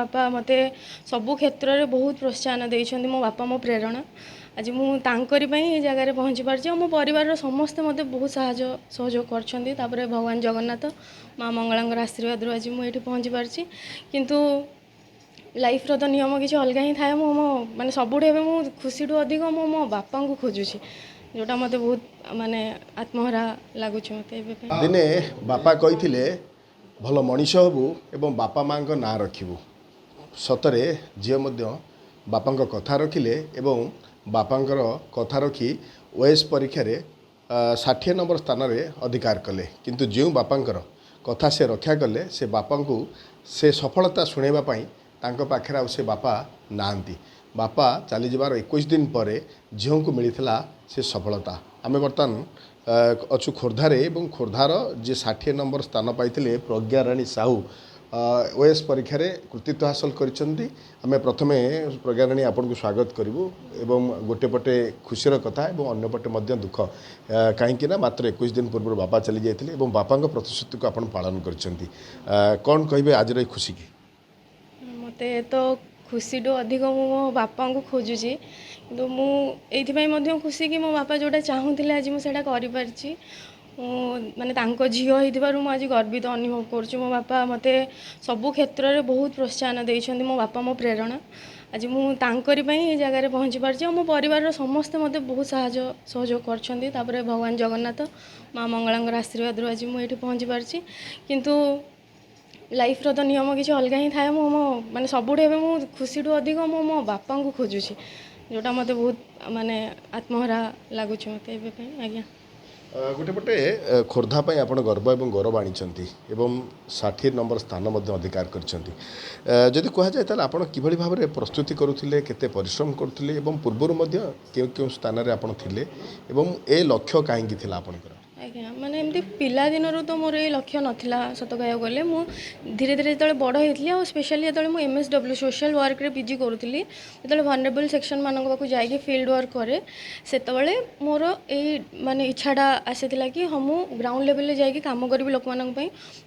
बापा मते सबु क्षेत्र में बहुत प्रोत्साहन देइछन्ति। मो बापा मो प्रेरणा। आज मु तांकरी पई जगह पहुँची पारछि। मो परिवार समस्त मते बहुत सहयोग करछन्ति। तापरे भगवान जगन्नाथ माँ मंगलांगर आशीर्वाद आज मु एठी पहुँची पारछि। किंतु लाइफ रो तो नियम किसी अलग ही थाए। मो माने सबुठे मु खुशी अधिक मो बापा को खोजुछि, जोटा मते बहुत माने आत्महरा लागुछि मते दिने बापा कहिथिले भल मनीष हबु एवं बापा माँ ना रखिबु। सतरे झील बापा कथा रखिले एवं बापा कथा रखी ओएस परीक्षा 60 नंबर स्थान में अधिकार कले। किंतु जो बापांकर कथा से रक्षा कले से बापा को से सफलता शुणेबाई तांको पाखरे आ से बापा नांती। बापा चली जबार 21 दिन पर झील को मिलता से सफलता। आम बर्तमान अच्छु खोर्धारे एवं खोर्धार जे 60 नंबर स्थान पाई प्रज्ञा राणी साहू ओएस परीक्षा कृतित्व हासिल करिसेंती। आमे प्रथमे प्रज्ञा राणी आपन को स्वागत करिवु एवं गोटे पटे खुशीर कथा एवं अन्य पटे मध्य दुख कहीं ना मात्र 21 दिन पूर्व बापा चली जाइथिले एवं बापा प्रतिश्रुति को आपन पालन करिसेंती। कौन कहिबे आज रे खुशी की? मते तो खुशी तो अधिक मो बापा को खोजुची। तो मुझे खुशी कि मो बापा जोटा चाहूले आज मुझे कर माने तांको झील होइथिबारु मु आज गर्वित अनुभव करुछु। मो बापा मते सबु क्षेत्र में बहुत प्रोत्साहन देइछन्ति। मो बापा मो प्रेरणा। आज मु तांकरी पई जगह पहुँची पारछि। मो परिवार समस्त मते बहुत सहयोग करछन्ति। तापरे भगवान जगन्नाथ माँ मंगलांगर आशीर्वाद आज मु एठी पहुँची पारछि। किंतु लाइफ रो तो नियम किसी अलग ही थाए। मो माने सबुठे मु खुशी अधिक मो बापा को खोजुछि, जोटा मते बहुत माने आत्महरा लागुछि मते एबे पई। आज्ञा गोटे पटे खोर्धा पर आप गर्व और गौरव आनी 60 नंबर स्थान अधिकार करी कहुए तो आप कि भाव में प्रस्तुति करुले केते परिश्रम करुले पूर्वर क्यों क्यों स्थान में आप ए लक्ष्य कहीं आपंकर? आज्ञा माने एमती पिला दिन तो मोर ये लक्ष्य नाला सत कह गले मु धीरे धीरे जो बड़ होती और स्पेशली जो MSW सोशल वर्क रे पीजी करूली जो वनरेबल सेक्शन मान पाक जाकि फील्ड वर्क करे से मोर ये माने इच्छाटा आसीला कि हाँ मु ग्राउंड लेवल जाकि कम करी लोक मान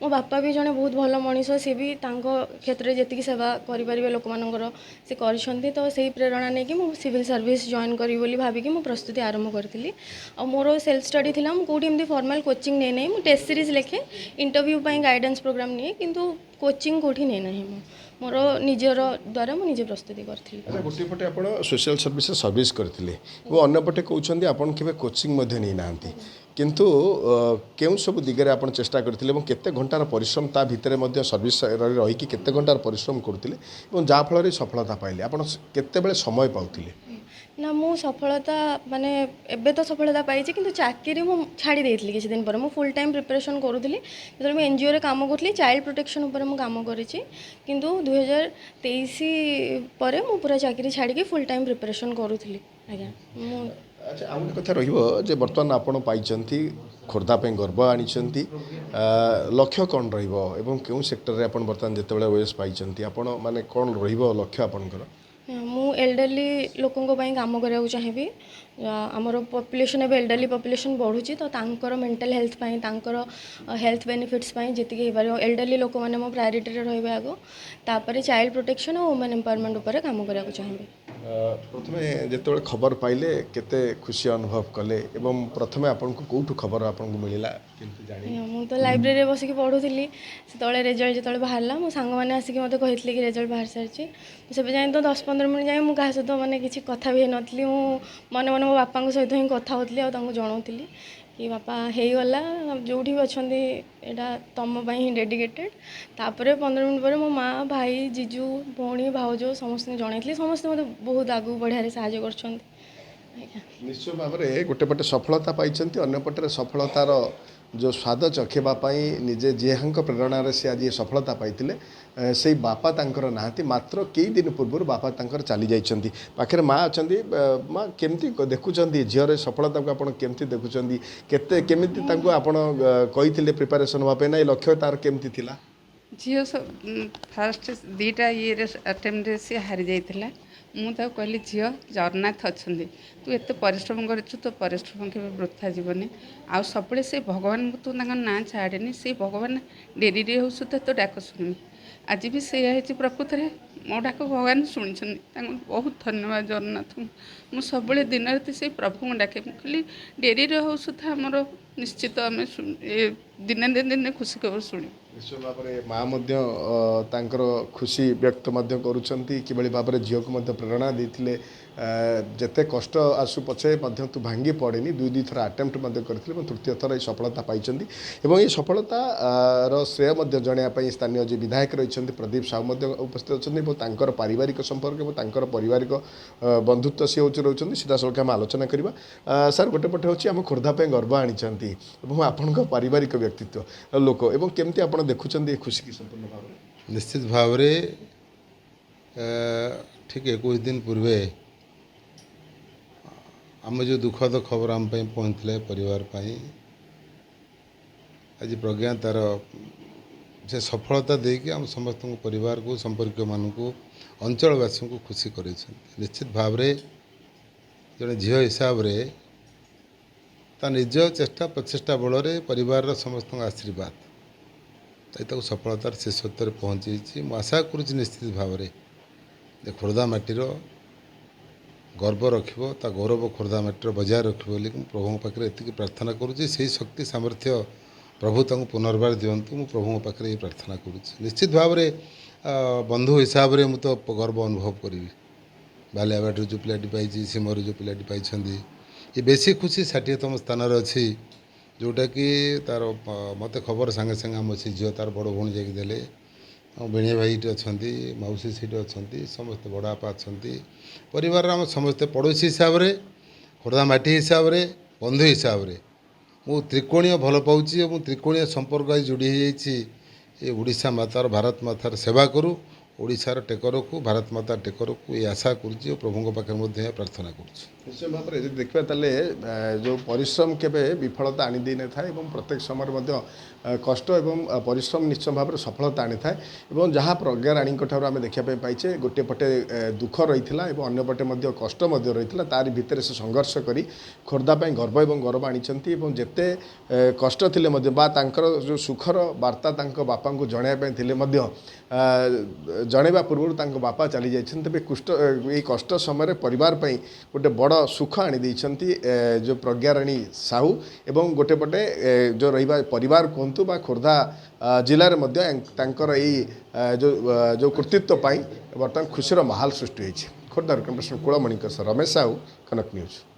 मो बापा भी जड़े बहुत भल मनीष सी भी क्षेत्र में जी सेवा करें लोक मानकर से कर तो से प्रेरणा नहीं कि मु सिविल सर्विस जॉइन करी भाविकी मु प्रस्तुति आरंभ करी। और मोर सेल्फ स्टडी थी कौटी फॉर्मल कोचिंग नहीं नहीं मु टेस्ट सीरीज लेखे इंटरव्यू गाइडेंस प्रोग्राम नहीं किंतु कोचिंग कौटी नहीं नहीं मोर निजर द्वारा मु निजे प्रस्तुति करी। गोटे पटे आप सोशल सर्विस सर्विस करते वो अन्न पटे कहते आपन के कोचिंग नहीं ना किंतु केउं सब दिगरे आप चेष्टा करते केते घंटार परिश्रम ता भितर सर्विस रही केते घंटार परिश्रम करते जहाँफल सफलता पाइले आप केते समय पाउथिले? ना मु सफलता माने एबे तो सफलता पाई कि चाकरी मु छाड़ी देइथली किछि दिन पर मु फुल टाइम प्रिपरेशन करूथली। जब मैं एनजीओ रे काम करथली चाइल्ड प्रोटेक्शन ऊपर मु काम करिछि किंतु 2023 पर मु पूरा चाकरी छाड़ी के फुल टाइम प्रिपरेशन करूथली। आज्ञा मु अच्छा आ गोटे कथा रहिबो जे वर्तमान आपण पाइछंती खोर्धा पे गर्व आनिछंती लक्ष्य कौन रहिबो एवं केउ सेक्टर रे आपण वर्तमान जेतेबेले ओएस पाइछंती आपण माने कौन रहिबो लक्ष्य आपणकर? मु एल्डरली लोकों काम करा चाहिए। आमर पॉपुलेशन एवं एल्डरली पॉपुलेशन बढ़ुची तो तांकर मेंटल हेल्थ पाई तांकर हेल्थ बेनिफिट्स पाई जीतिक हो पार एल्डरली लोक मैंने मो प्रायोरिटी रही आगो तापर चाइल्ड प्रोटेक्शन और वुमेन एम्पावरमेंट उपर काम करा चाहिए। प्रथमे जिते खबर पाइले केते खुशी अनुभव कले एवं प्रथमे आपन को कोठु खबर आपन को मिलिला मु तो लाइब्रेरी बसिक पढ़ुली से रिजल्ट जो बाहर मो सांग मैंने आसिक मत कही कि रिजल्ट बाहर सारी से जाए तो 10-15 मिनट जाए मुझे क्या सहित मैंने किसी कथा भी नी मन मन मो बापा सहित ही कथा होती और जनाऊली कि बापा होगला जो भी अच्छा यहाँ तुम ही डेडिकेटेड। तापर 15 मिनट पर मो माँ भाई जीजू भौणी भाउज समस्त जनई समस्त मत बहुत आगू बढ़िया साहय कर। निश्चय भाव में गोटे पटे सफलता पाई अन्य पटे सफलतार जो स्वाद चखेवाई निजे जेहां प्रेरणा से आज सफलता पाई से बापा तांकर नाहांती मात्र कई दिन पूर्व बापा तांकर चली जाइछंती पाखरे माँ अच्छा माँ केमती देखुं झीर सफलता को आप केमती देखुं केते केमिति तांको आपण कही प्रिपरेशन हाँपे ना लक्ष्य तार केमती थिला? झील फास्ट 2टा ये अटेम्प्ट से हारी जाइथिला मुझे कहली झील जगन्नाथ अच्छा तू एत परिश्रम कर तो परिश्रम के वृथा जीवनी आउ सब से भगवान को तू ना छाड़ेनी से भगवान डेरी हो तो डाक शुणी ଆଜି ବି ସେଇଆ ହେଇଛି। ପ୍ରକୃତରେ ମୋ ଡାକ ଭଗବାନ ଶୁଣିଛନ୍ତି, ତାଙ୍କୁ ବହୁତ ଧନ୍ୟବାଦ ଜଗନ୍ନାଥଙ୍କୁ। ମୁଁ ସବୁବେଳେ ଦିନ ରାତି ସେଇ ପ୍ରଭୁଙ୍କୁ ଡାକେ। ମୁଁ କହିଲି ଡେରିରେ ହଉ ସୁଦ୍ଧା ଆମର ନିଶ୍ଚିତ ଆମେ ଦିନେ ଦିନେ ଖୁସି ଖବର ଶୁଣିବୁ। ନିଶ୍ଚୟ ଭାବରେ ମା ମଧ୍ୟ ତାଙ୍କର ଖୁସି ବ୍ୟକ୍ତ ମଧ୍ୟ କରୁଛନ୍ତି, କିଭଳି ଭାବରେ ଝିଅକୁ ମଧ୍ୟ ପ୍ରେରଣା ଦେଇଥିଲେ। ଯେତେ କଷ୍ଟ ଆସୁ ପଛେ ମଧ୍ୟ ତୁ ଭାଙ୍ଗି ପଡ଼େନି, ଦୁଇ ଥର ଆଟେମ୍ପ୍ଟ ମଧ୍ୟ କରିଥିଲେ ଏବଂ ତୃତୀୟ ଥର ଏହି ସଫଳତା ପାଇଛନ୍ତି। ଏବଂ ଏହି ସଫଳତାର ଶ୍ରେୟ ମଧ୍ୟ ଜଣାଇବା ପାଇଁ ସ୍ଥାନୀୟ ଯିଏ ବିଧାୟକ ରହିଛନ୍ତି ପ୍ରଦୀପ ସାହୁ ମଧ୍ୟ ଉପସ୍ଥିତ ଅଛନ୍ତି ଏବଂ ତାଙ୍କର ପାରିବାରିକ ସମ୍ପର୍କ ଏବଂ ତାଙ୍କର ପାରିବାରିକ ବନ୍ଧୁତ୍ୱ ସିଏ ହେଉଛି ରହୁଛନ୍ତି। ସିଧାସଳଖ ଆମେ ଆଲୋଚନା କରିବା। ସାର୍, ଗୋଟେ ପଟେ ହେଉଛି ଆମ ଖୋର୍ଦ୍ଧା ପାଇଁ ଗର୍ବ ଆଣିଛନ୍ତି ଏବଂ ଆପଣଙ୍କ ପାରିବାରିକ ବ୍ୟକ୍ତିତ୍ୱ ଲୋକ, ଏବଂ କେମିତି ଆପଣ ଦେଖୁଛନ୍ତି ଏ ଖୁସିକି ସମ୍ପୂର୍ଣ୍ଣ ଭାବରେ? ନିଶ୍ଚିତ ଭାବରେ ଠିକ୍ 21 ଦିନ ପୂର୍ବେ ଆମ ଯେଉଁ ଦୁଃଖଦ ଖବର ଆମ ପାଇଁ ପହଞ୍ଚିଥିଲା ପରିବାର ପାଇଁ, ଆଜି ପ୍ରଜ୍ଞା ତା'ର ସେ ସଫଳତା ଦେଇକି ଆମ ସମସ୍ତଙ୍କ ପରିବାରକୁ, ସମ୍ପର୍କୀୟମାନଙ୍କୁ, ଅଞ୍ଚଳବାସୀଙ୍କୁ ଖୁସି କରାଇଛନ୍ତି। ନିଶ୍ଚିତ ଭାବରେ ଜଣେ ଝିଅ ହିସାବରେ ତା ନିଜ ଚେଷ୍ଟା ପ୍ରଚେଷ୍ଟା ବଳରେ ପରିବାରର ସମସ୍ତଙ୍କ ଆଶୀର୍ବାଦ ତାକୁ ସଫଳତାର ଶେଷତ୍ୱରେ ପହଞ୍ଚାଇଛି। ମୁଁ ଆଶା କରୁଛି ନିଶ୍ଚିତ ଭାବରେ ଯେ ଖୋର୍ଦ୍ଧା ମାଟିର ଗର୍ବ ରଖିବ, ତା ଗୌରବ ଖୋର୍ଦ୍ଧା ମାଟିର ବଜାୟ ରଖିବ ବୋଲି ମୁଁ ପ୍ରଭୁଙ୍କ ପାଖରେ ଏତିକି ପ୍ରାର୍ଥନା କରୁଛି। ସେହି ଶକ୍ତି ସାମର୍ଥ୍ୟ ପ୍ରଭୁ ତାଙ୍କୁ ପୁନର୍ବାର ଦିଅନ୍ତୁ, ମୁଁ ପ୍ରଭୁଙ୍କ ପାଖରେ ଏହି ପ୍ରାର୍ଥନା କରୁଛି। ନିଶ୍ଚିତ ଭାବରେ ବନ୍ଧୁ ହିସାବରେ ମୁଁ ତ ଗର୍ବ ଅନୁଭବ କରିବି। ବାଲିଆବାଟରୁ ଯେଉଁ ପିଲାଟି ପାଇଛି, ସିମରୁ ଯେଉଁ ପିଲାଟି ପାଇଛନ୍ତି, ଏ ବେଶୀ ଖୁସି 60ତମ ସ୍ଥାନରେ ଅଛି, ଯେଉଁଟାକି ତା'ର ମୋତେ ଖବର ସାଙ୍ଗେ ସାଙ୍ଗେ ଆମ ସେ ଝିଅ ତା'ର ବଡ଼ ଭଉଣୀ ଯାଇକି ଦେଲେ। ଆମ ବେଣିଆ ଭାଇ ଏଠି ଅଛନ୍ତି, ମାଉସୀ ସେଇଠି ଅଛନ୍ତି, ସମସ୍ତେ ବଡ଼ ବାପା ଅଛନ୍ତି। ପରିବାରର ଆମ ସମସ୍ତେ ପଡ଼ୋଶୀ ହିସାବରେ, ଖୋର୍ଦ୍ଧା ମାଟି ହିସାବରେ, ବନ୍ଧୁ ହିସାବରେ ମୁଁ ତ୍ରିକୋଣୀୟ ଭଲ ପାଉଛି ଏବଂ ତ୍ରିକୋଣୀୟ ସମ୍ପର୍କ ଆଜି ଯୋଡ଼ି ହୋଇଯାଇଛି। ଏ ଓଡ଼ିଶା ମାତାର, ଭାରତ ମାତାର ସେବା କରୁ, ଓଡ଼ିଶାର ଟେକ ରଖୁ, ଭାରତ ମାତାର ଟେକ ରଖୁ, ଏ ଆଶା କରୁଛି ଓ ପ୍ରଭୁଙ୍କ ପାଖରେ ମଧ୍ୟ ଏହା ପ୍ରାର୍ଥନା କରୁଛି। ନିଶ୍ଚୟ ଭାବରେ ଯଦି ଦେଖିବା ତାହେଲେ ଯେଉଁ ପରିଶ୍ରମ କେବେ ବିଫଳତା ଆଣିଦେଇନଥାଏ ଏବଂ ପ୍ରତ୍ୟେକ ସମୟରେ ମଧ୍ୟ କଷ୍ଟ ଏବଂ ପରିଶ୍ରମ ନିଶ୍ଚୟ ଭାବରେ ସଫଳତା ଆଣିଥାଏ। ଏବଂ ଯାହା ପ୍ରଜ୍ଞା ରାଣୀଙ୍କ ଠାରୁ ଆମେ ଦେଖିବା ପାଇଁ ପାଇଛେ, ଗୋଟିଏ ପଟେ ଦୁଃଖ ରହିଥିଲା ଏବଂ ଅନ୍ୟପଟେ ମଧ୍ୟ କଷ୍ଟ ମଧ୍ୟ ରହିଥିଲା। ତାରି ଭିତରେ ସେ ସଂଘର୍ଷ କରି ଖୋର୍ଦ୍ଧା ପାଇଁ ଗର୍ବ ଏବଂ ଗୌରବ ଆଣିଛନ୍ତି। ଏବଂ ଯେତେ କଷ୍ଟ ଥିଲେ ମଧ୍ୟ ବା ତାଙ୍କର ଯେଉଁ ସୁଖର ବାର୍ତ୍ତା ତାଙ୍କ ବାପାଙ୍କୁ ଜଣାଇବା ପାଇଁ ଥିଲେ ମଧ୍ୟ ଜଣାଇବା ପୂର୍ବରୁ ତାଙ୍କ ବାପା ଚାଲିଯାଇଛନ୍ତି। ତେବେ ଏହି କଷ୍ଟ ସମୟରେ ପରିବାର ପାଇଁ ଗୋଟେ ବଡ଼ ସୁଖ ଆଣିଦେଇଛନ୍ତି ଯେଉଁ ପ୍ରଜ୍ଞାରାଣୀ ସାହୁ। ଏବଂ ଗୋଟେ ପଟେ ଯେଉଁ ରହିବା ପରିବାର କୁହନ୍ତୁ ବା ଖୋର୍ଦ୍ଧା ଜିଲ୍ଲାରେ ମଧ୍ୟ ତାଙ୍କର ଏଇ ଯେଉଁ କୃତିତ୍ୱ ପାଇଁ ବର୍ତ୍ତମାନ ଖୁସିର ମାହୋଲ ସୃଷ୍ଟି ହୋଇଛି। ଖୋର୍ଦ୍ଧାରୁ କ୍ୟାମେରା ପର୍ସନ କୁଳମଣିଙ୍କ ସହ ରମେଶ ସାହୁ, କନକ ନ୍ୟୁଜ୍।